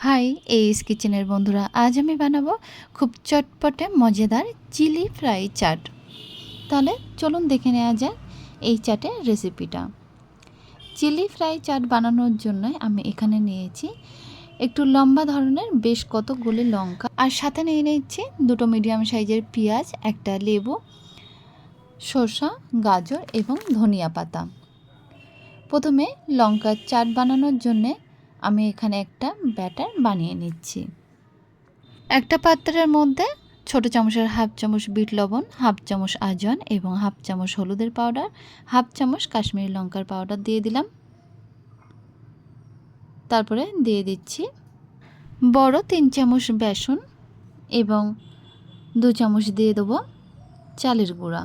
High এইস কিচেনের বন্ধুরা, আজ আমি বানাবো খুব চটপটে মজাদার চিলি ফ্রাই চাট। তাহলে চলুন দেখে নেওয়া যাক এই চাটের রেসিপিটা। চিলি ফ্রাই চাট বানানোর জন্য আমি এখানে নিয়েছি একটু লম্বা ধরনের বেশ কতগুলি লঙ্কা, আর সাথে নিয়ে নিচ্ছি দুটো মিডিয়াম সাইজের পেঁয়াজ, একটা লেবু, শসা, গাজর এবং ধনিয়া পাতা। প্রথমে লঙ্কার চাট বানানোর জন্যে আমি এখানে একটা ব্যাটার বানিয়ে নিচ্ছি। একটা পাত্রের মধ্যে ছোটো চামচের হাফ চামচ বিট লবণ, হাফ চামচ আজওয়ান এবং হাফ চামচ হলুদের পাউডার, হাফ চামচ কাশ্মীরি লঙ্কার পাউডার দিয়ে দিলাম। তারপরে দিয়ে দিচ্ছি বড় 3 চামচ বেসন এবং 2 চামচ দিয়ে দেবো চালের গুঁড়া।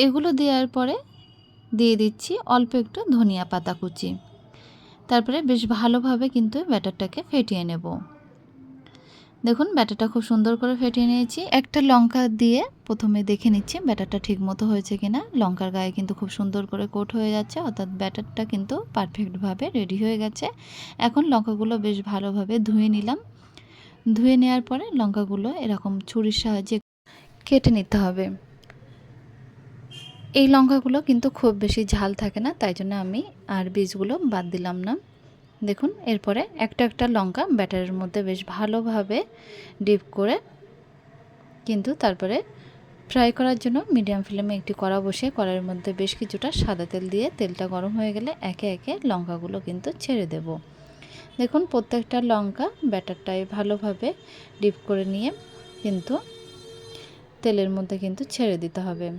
এগুলো দেওয়ার পরে দিয়ে দিচ্ছি অল্প একটু ধনিয়া পাতা কুচি। তারপরে বেশ ভালোভাবে কিন্তু ব্যাটারটাকে ফেটিয়ে নেব। দেখুন ব্যাটারটা খুব সুন্দর করে ফেটিয়ে নিয়েছি। একটা লঙ্কা দিয়ে প্রথমে দেখে নিচ্ছি ব্যাটারটা ঠিক মতো হয়েছে কিনা। লঙ্কার গায়ে কিন্তু খুব সুন্দর করে কোট হয়ে যাচ্ছে, অর্থাৎ ব্যাটারটা কিন্তু পারফেক্টভাবে রেডি হয়ে গেছে। এখন লঙ্কাগুলো বেশ ভালোভাবে ধুয়ে নিলাম। ধুয়ে নেওয়ার পরে লঙ্কাগুলো এরকম ছুরির সাহায্যে কেটে নিতে হবে। এই লঙ্কাগুলো কিন্তু খুব বেশি ঝাল থাকে না, তাই জন্য আমি আর বীজগুলো বাদ দিলাম না। দেখুন এরপরে একটা একটা লঙ্কা ব্যাটারের মধ্যে বেশ ভালোভাবে ডিপ করে কিন্তু তারপরে ফ্রাই করার জন্য মিডিয়াম ফ্লেমে একটি কড়া বসিয়ে কড়াইয়ের মধ্যে বেশ কিছুটা সাদা তেল দিয়ে তেলটা গরম হয়ে গেলে একে একে লঙ্কাগুলো কিন্তু ছেড়ে দেব। দেখুন প্রত্যেকটা লঙ্কা ব্যাটারটায় ভালোভাবে ডিপ করে নিয়ে কিন্তু তেলের মধ্যে কিন্তু ছেড়ে দিতে হবে।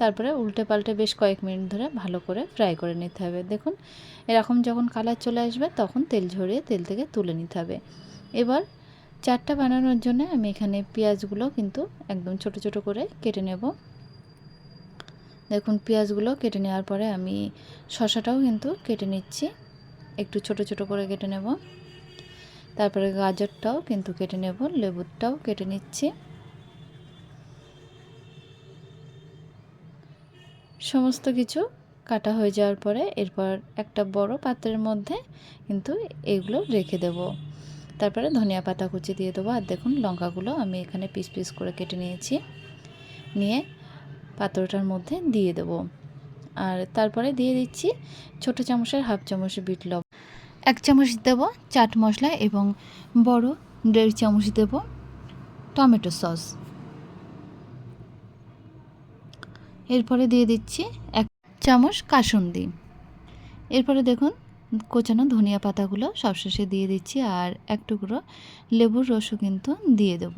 তারপরে উল্টে পাল্টে বেশ কয়েক মিনিট ধরে ভালো করে ফ্রাই করে নিতে হবে। দেখুন এরকম যখন কালার চলে আসবে তখন তেল ঝরিয়ে তেল থেকে তুলে নিতে হবে। এবার চাটটা বানানোর জন্য আমি এখানে পেঁয়াজগুলো কিন্তু একদম ছোট ছোট করে কেটে নেব। দেখুন পেঁয়াজগুলো কেটে নেওয়ার পরে আমি শসাটাও কিন্তু কেটে নিচ্ছি, একটু ছোট ছোট করে কেটে নেব। তারপরে গাজরটাও কিন্তু কেটে নেব, লেবুটাও কেটে নিচ্ছি। সমস্ত কিছু কাটা হয়ে যাওয়ার পরে এরপর একটা বড় পাত্রের মধ্যে কিন্তু এগুলো রেখে দেব। তারপরে ধনিয়া পাতা কুচি দিয়ে দেবো। আর দেখুন লঙ্কাগুলো আমি এখানে পিস পিস করে কেটে নিয়েছি, নিয়ে পাত্রটার মধ্যে দিয়ে দেব। আর তারপরে দিয়ে দিচ্ছি ছোটো চামচের হাফ চামচ বিট লবণ, 1 চামচ দেব চাট মশলা এবং বড় 1.5 চামচ দেব টমেটো সস। এরপরে দিয়ে দিচ্ছি 1 চামচ কাসুন্দি। এরপরে দেখুন কোচানো ধনিয়া পাতাগুলো সবশেষে দিয়ে দিচ্ছি, আর এক টুকরো লেবুর রসও কিন্তু দিয়ে দেব।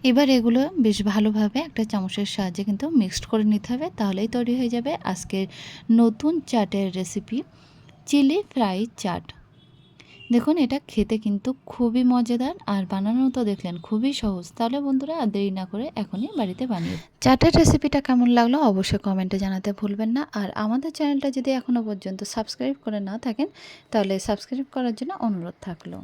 এবার এগুলো বেশ ভালোভাবে একটা চামচের সাহায্যে কিন্তু মিক্সড করে নিতে হবে, তাহলেই তৈরি হয়ে যাবে আজকের নতুন চাটের রেসিপি চিলি ফ্রাই চাট। দেখুন এটা খেতে কিন্তু খুবই মজাদার, আর বানানো তো দেখলেন খুবই সহজ। তাহলে বন্ধুরা আর দেরি না করে এখনই বাড়িতে বানিয়ে চাটের রেসিপিটা কেমন লাগলো অবশ্যই কমেন্টে জানাতে ভুলবেন না। আর আমাদের চ্যানেলটা যদি এখনও পর্যন্ত সাবস্ক্রাইব করে না থাকেন তাহলে সাবস্ক্রাইব করার জন্য অনুরোধ থাকলো।